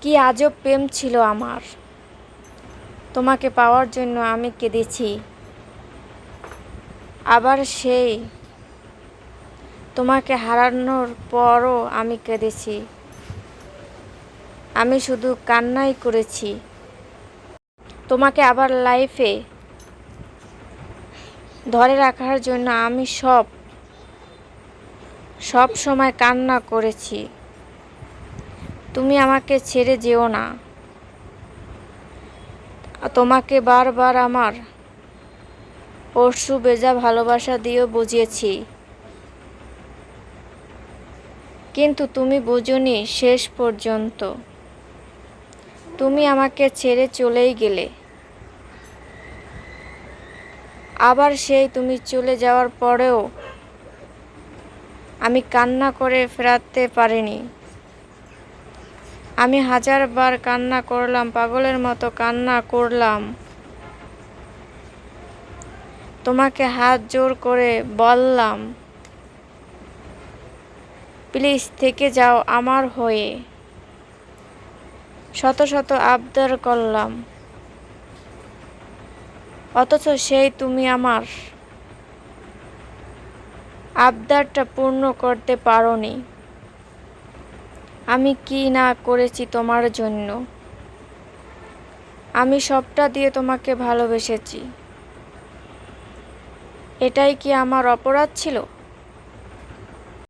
কি আজব প্রেম ছিল আমার। তোমাকে পাওয়ার জন্য আমি কেঁদেছি, আবার সেই তোমাকে হারানোর পরও আমি কেঁদেছি। আমি শুধু কান্নাই করেছি। তোমাকে আবার লাইফে ধরে রাখার জন্য আমি সব সময় কান্না করেছি। তুমি আমাকে ছেড়ে যেও না। তোমাকে বারবার আমার পরশু ভেজা ভালোবাসা দিয়েও বুঝিয়েছি, কিন্তু তুমি বোঝোনি শেষ পর্যন্ত। তুমি আমাকে ছেড়ে চলেই গেলে। আবার সেই তুমি চলে যাওয়ার পরেও আমি কান্না করে ফেরাতে পারিনি। আমি হাজারবার কান্না করলাম, পাগলের মতো কান্না করলাম। তোমাকে হাত জোর করে বললাম, প্লিজ থেকে যাও আমার হয়ে। শত শত আবদার করলাম, অথচ সেই তুমি আমার আবদারটা পূর্ণ করতে পারোনি। আমি কি না করেছি তোমার জন্য। আমি সবটা দিয়ে তোমাকে ভালোবেসেছি। এটাই কি আমার অপরাধ ছিল?